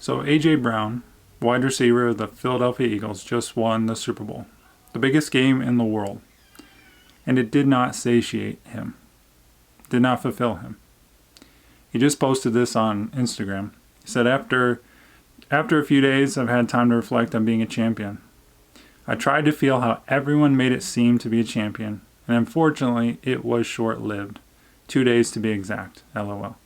So A.J. Brown, wide receiver of the Philadelphia Eagles, just won the Super Bowl, the biggest game in the world. And it did not satiate him, did not fulfill him. He just posted this on Instagram. He said, after a few days, I've had time to reflect on being a champion. I tried to feel how everyone made it seem to be a champion, and unfortunately, it was short-lived. 2 days to be exact, LOL.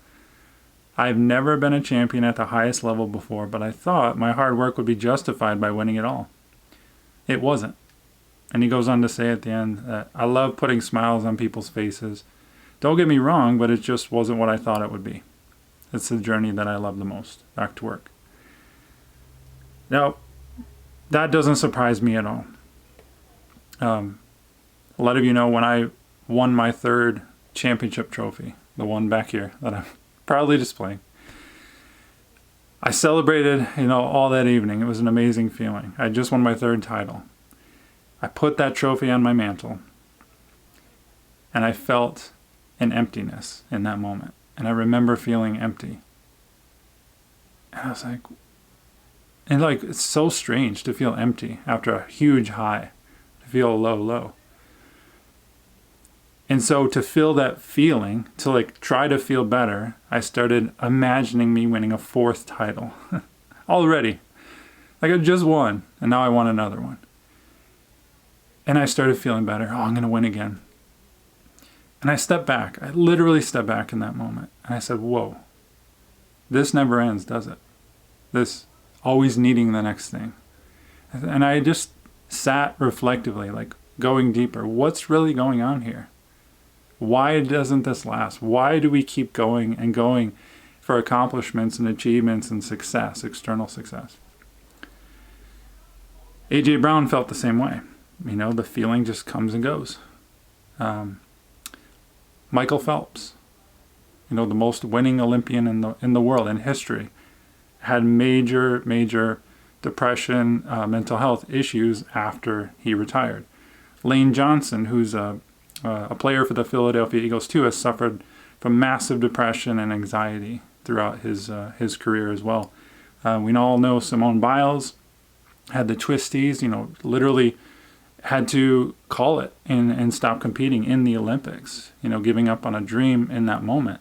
I've never been a champion at the highest level before, but I thought my hard work would be justified by winning it all. It wasn't. And he goes on to say at the end that I love putting smiles on people's faces. Don't get me wrong, but it just wasn't what I thought it would be. It's the journey that I love the most. Back to work. Now, that doesn't surprise me at all. A lot of you know when I won my third championship trophy, the one back here that I'm proudly displaying, I celebrated, all that evening. It was an amazing feeling. I just won my third title. I put that trophy on my mantle, and I felt an emptiness in that moment. And I remember feeling empty. And I was like, it's so strange to feel empty after a huge high, to feel a low. And so to feel that feeling, to try to feel better, I started imagining me winning a fourth title already. I just won, and now I won another one. And I started feeling better. Oh, I'm going to win again. And I stepped back. I literally stepped back in that moment. And I said, whoa, this never ends, does it? This always needing the next thing. And I just sat reflectively, going deeper. What's really going on here? Why doesn't this last? Why do we keep going and going for accomplishments and achievements and success, external success? A.J. Brown felt the same way. The feeling just comes and goes. Michael Phelps, the most winning Olympian in the world, in history, had major depression, mental health issues after he retired. Lane Johnson, who's a player for the Philadelphia Eagles too, has suffered from massive depression and anxiety throughout his career as well. We all know Simone Biles had the twisties, literally had to call it and stop competing in the Olympics, giving up on a dream in that moment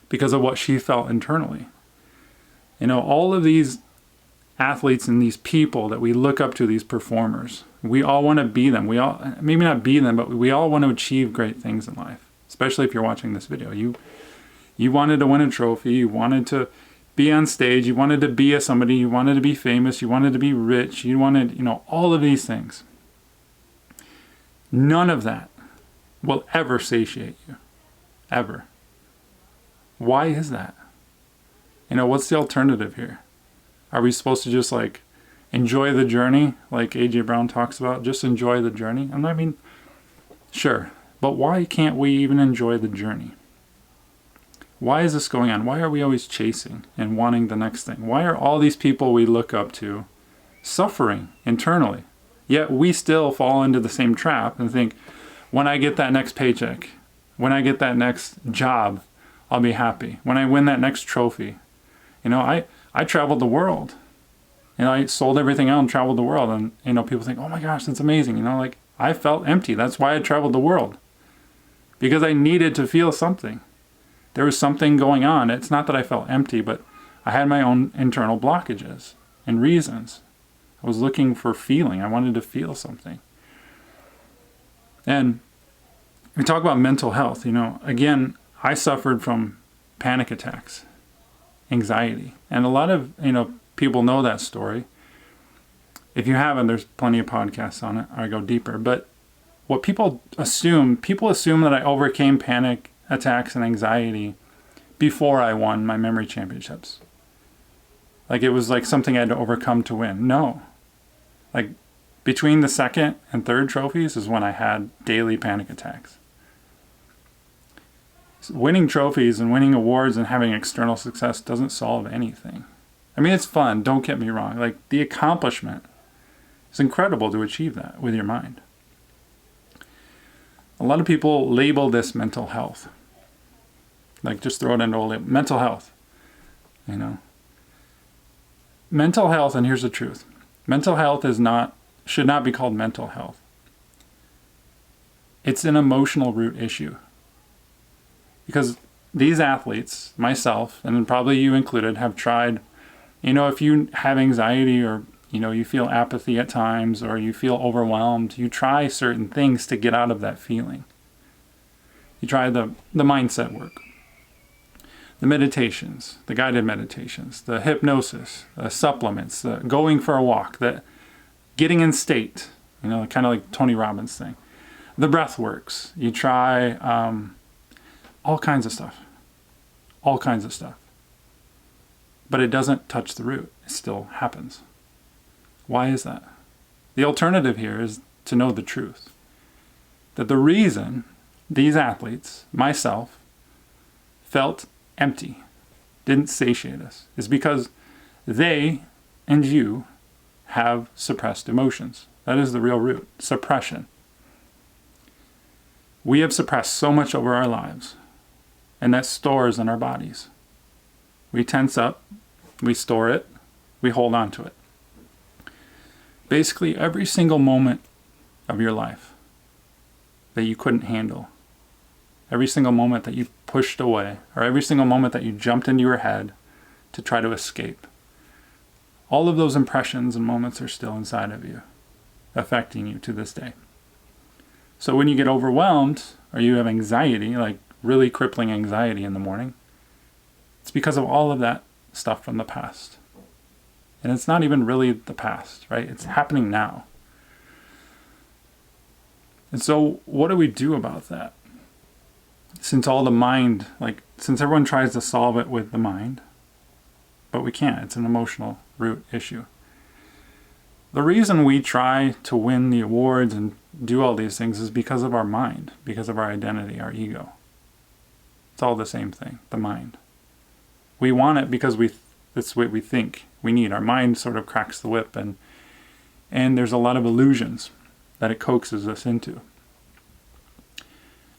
because of what she felt internally. All of these athletes and these people that we look up to, these performers, we all want to be them. We all, maybe not be them, but we all want to achieve great things in life, especially if you're watching this video. You wanted to win a trophy, you wanted to be on stage, you wanted to be somebody, you wanted to be famous, you wanted to be rich, you wanted, all of these things. None of that will ever satiate you. Ever. Why is that? What's the alternative here? Are we supposed to just enjoy the journey like A.J. Brown talks about? Just enjoy the journey? Sure. But why can't we even enjoy the journey? Why is this going on? Why are we always chasing and wanting the next thing? Why are all these people we look up to suffering internally? Yet we still fall into the same trap and think, when I get that next paycheck, when I get that next job, I'll be happy. When I win that next trophy. I traveled the world. I sold everything out and traveled the world. And, people think, oh my gosh, that's amazing. I felt empty. That's why I traveled the world. Because I needed to feel something. There was something going on. It's not that I felt empty, but I had my own internal blockages and reasons. I was looking for feeling. I wanted to feel something. And we talk about mental health. Again, I suffered from panic attacks, anxiety. And a lot of, people know that story. If you haven't, there's plenty of podcasts on it. I go deeper. But what people assume that I overcame panic attacks and anxiety before I won my memory championships. It was something I had to overcome to win. No. Between the second and third trophies is when I had daily panic attacks. Winning trophies and winning awards and having external success doesn't solve anything. It's fun, don't get me wrong. The accomplishment, it's incredible to achieve that with your mind. A lot of people label this mental health. Just throw it into mental health, mental health, and here's the truth. Mental health should not be called mental health. It's an emotional root issue. Because these athletes, myself, and probably you included, have tried, if you have anxiety or, you feel apathy at times or you feel overwhelmed, you try certain things to get out of that feeling. You try the mindset work, the meditations, the guided meditations, the hypnosis, the supplements, the going for a walk, the getting in state, kind of like Tony Robbins thing, the breath works. You try all kinds of stuff. But it doesn't touch the root. It still happens. Why is that? The alternative here is to know the truth. That the reason these athletes, myself, felt empty, didn't satiate us, is because they and you have suppressed emotions. That is the real root, suppression. We have suppressed so much over our lives, and that stores in our bodies. We tense up, we store it, we hold on to it. Basically, every single moment of your life that you couldn't handle, every single moment that you pushed away, or every single moment that you jumped into your head to try to escape, all of those impressions and moments are still inside of you, affecting you to this day. So when you get overwhelmed or you have anxiety, like really crippling anxiety in the morning, it's because of all of that stuff from the past. And it's not even really the past, right? It's happening now. And so what do we do about that? Since everyone tries to solve it with the mind, but we can't. It's an emotional root issue. The reason we try to win the awards and do all these things is because of our mind, because of our identity, our ego. It's all the same thing, the mind. We want it because it's what we think we need. Our mind sort of cracks the whip, and there's a lot of illusions that it coaxes us into.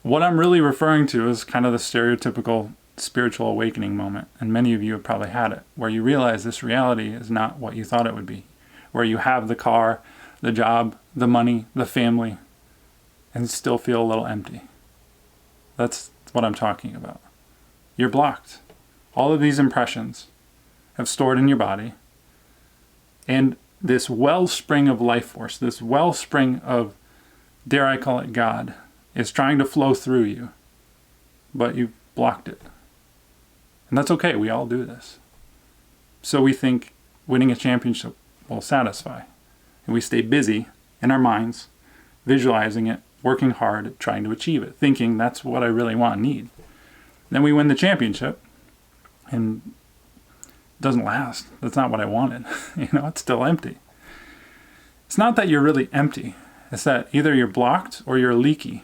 What I'm really referring to is kind of the stereotypical spiritual awakening moment, and many of you have probably had it, where you realize this reality is not what you thought it would be, where you have the car, the job, the money, the family, and still feel a little empty. That's what I'm talking about. You're blocked. All of these impressions have stored in your body, and this wellspring of life force, this wellspring of, dare I call it God, is trying to flow through you, but you've blocked it. And that's okay, we all do this. So we think winning a championship will satisfy. And we stay busy in our minds, visualizing it, working hard at trying to achieve it, thinking that's what I really want and need. Then we win the championship, and it doesn't last. That's not what I wanted. It's still empty. It's not that you're really empty. It's that either you're blocked or you're leaky.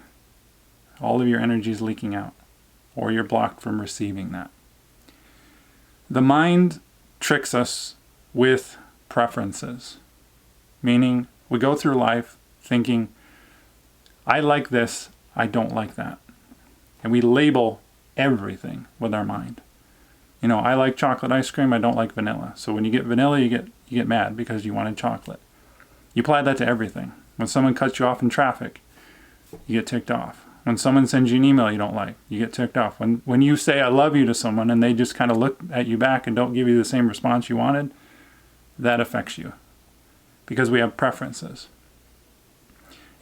All of your energy is leaking out, or you're blocked from receiving that. The mind tricks us with preferences, meaning we go through life thinking, I like this, I don't like that. And we label everything with our mind. I like chocolate ice cream, I don't like vanilla. So when you get vanilla, you get mad because you wanted chocolate. You apply that to everything. When someone cuts you off in traffic, you get ticked off. When someone sends you an email you don't like, you get ticked off. When you say I love you to someone and they just kind of look at you back and don't give you the same response you wanted, that affects you. Because we have preferences.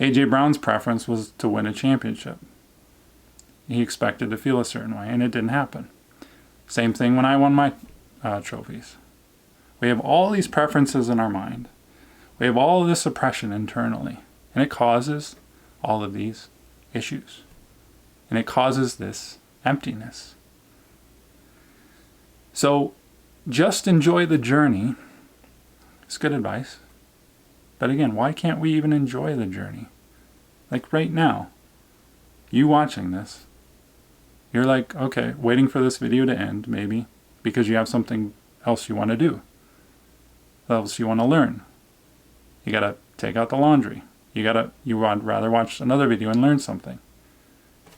A.J. Brown's preference was to win a championship. He expected to feel a certain way, and it didn't happen. Same thing when I won my trophies. We have all these preferences in our mind. We have all of this oppression internally, and it causes all of these issues. And it causes this emptiness. So just enjoy the journey. It's good advice. But again, why can't we even enjoy the journey? Like right now, you watching this, you're like, okay, waiting for this video to end, maybe, because you have something else you want to do, else you want to learn. You got to take out the laundry. You would rather watch another video and learn something.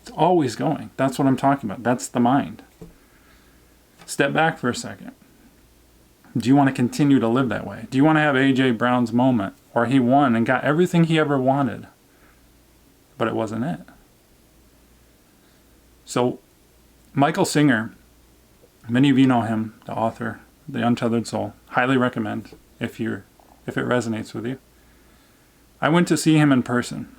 It's always going. That's what I'm talking about. That's the mind. Step back for a second. Do you want to continue to live that way? Do you want to have A.J. Brown's moment where he won and got everything he ever wanted, but it wasn't it? So Michael Singer, many of you know him, the author, The Untethered Soul. Highly recommend if it resonates with you. I went to see him in person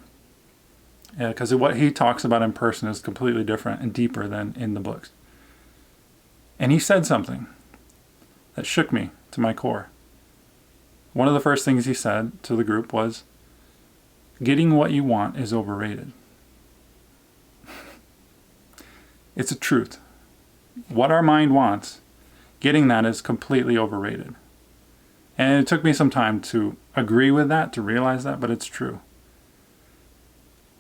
because what he talks about in person is completely different and deeper than in the books. And he said something that shook me to my core. One of the first things he said to the group was, getting what you want is overrated. It's a truth. What our mind wants, getting that is completely overrated. And it took me some time to agree with that, to realize that, but it's true.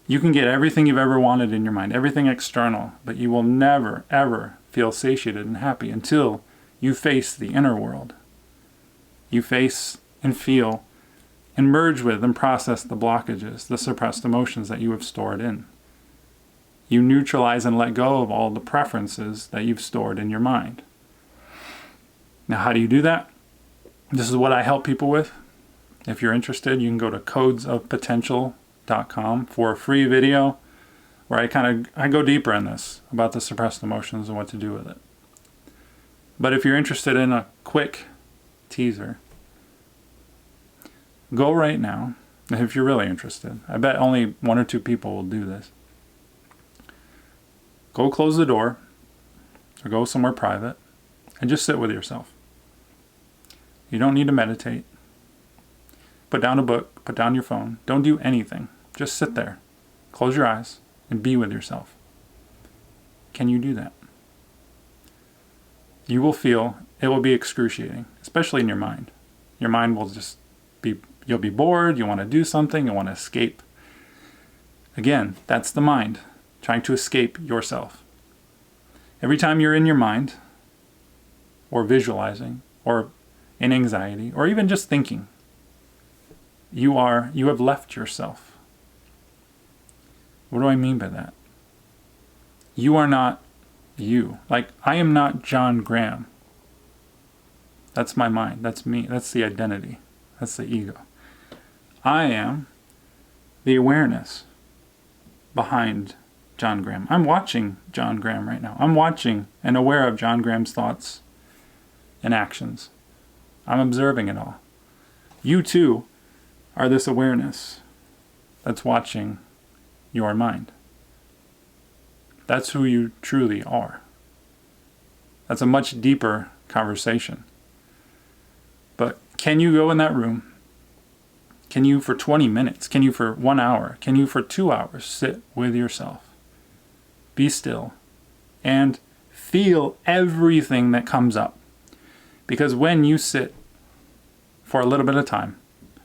You can get everything you've ever wanted in your mind, everything external, but you will never, ever feel satiated and happy until you face the inner world. You face and feel and merge with and process the blockages, the suppressed emotions that you have stored in. You neutralize and let go of all the preferences that you've stored in your mind. Now, how do you do that? This is what I help people with. If you're interested, you can go to codesofpotential.com for a free video where I go deeper in this about the suppressed emotions and what to do with it. But if you're interested in a quick teaser, go right now. If you're really interested, I bet only 1 or 2 people will do this. Go close the door or go somewhere private and just sit with yourself. You don't need to meditate. Put down a book, put down your phone. Don't do anything. Just sit there. Close your eyes and be with yourself. Can you do that? You will feel it will be excruciating, especially in your mind. Your mind will just you'll be bored, you want to do something, you want to escape. Again, that's the mind trying to escape yourself. Every time you're in your mind, or visualizing, or in anxiety, or even just thinking, you have left yourself. What do I mean by that? You are not you. Like, I am not John Graham. That's my mind. That's me. That's the identity. That's the ego. I am the awareness behind John Graham. I'm watching John Graham right now. I'm watching and aware of John Graham's thoughts and actions. I'm observing it all. You too are this awareness that's watching your mind. That's who you truly are. That's a much deeper conversation. But can you go in that room? Can you for 20 minutes? Can you for 1 hour? Can you for 2 hours sit with yourself? Be still and feel everything that comes up. Because when you sit for a little bit of time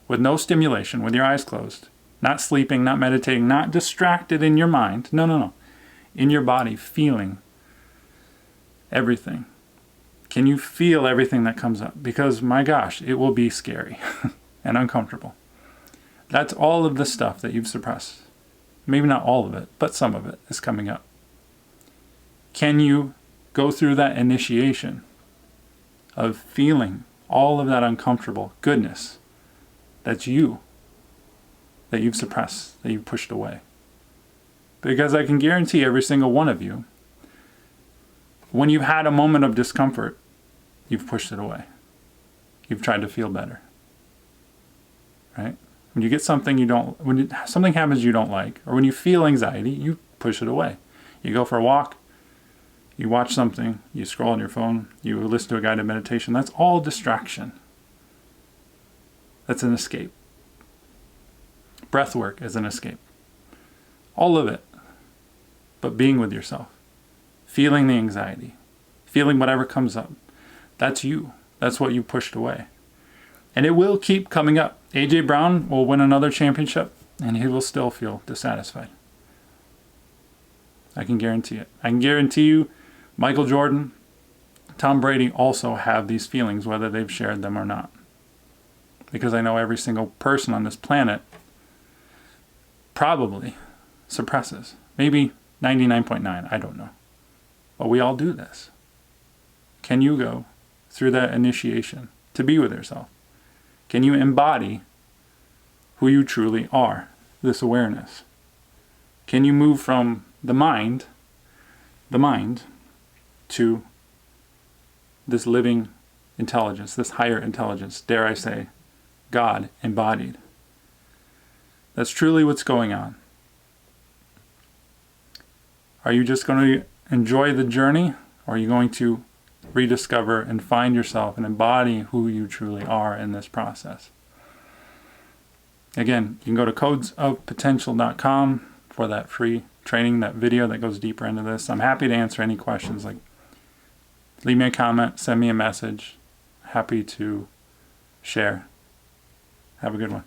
with no stimulation, with your eyes closed, not sleeping, not meditating, not distracted in your mind, no. In your body, feeling everything. Can you feel everything that comes up? Because, my gosh, it will be scary and uncomfortable. That's all of the stuff that you've suppressed. Maybe not all of it, but some of it is coming up. Can you go through that initiation of feeling all of that uncomfortable goodness that's you, that you've suppressed, that you've pushed away? Because I can guarantee every single one of you, when you've had a moment of discomfort, you've pushed it away. You've tried to feel better. Right? When you get something something happens you don't like, or when you feel anxiety, you push it away. You go for a walk, you watch something, you scroll on your phone, you listen to a guided meditation. That's all distraction. That's an escape. Breath work is an escape. All of it. But being with yourself, feeling the anxiety, feeling whatever comes up, that's you. That's what you pushed away. And it will keep coming up. A.J. Brown will win another championship, and he will still feel dissatisfied. I can guarantee it. I can guarantee you Michael Jordan, Tom Brady also have these feelings, whether they've shared them or not. Because I know every single person on this planet probably suppresses. Maybe 99.9, I don't know. But we all do this. Can you go through that initiation to be with yourself? Can you embody who you truly are, this awareness? Can you move from the mind to this living intelligence, this higher intelligence, dare I say, God embodied? That's truly what's going on. Are you just going to enjoy the journey, or are you going to rediscover and find yourself and embody who you truly are in this process? Again, you can go to codesofpotential.com for that free training, that video that goes deeper into this. I'm happy to answer any questions. Like, leave me a comment, send me a message. Happy to share. Have a good one.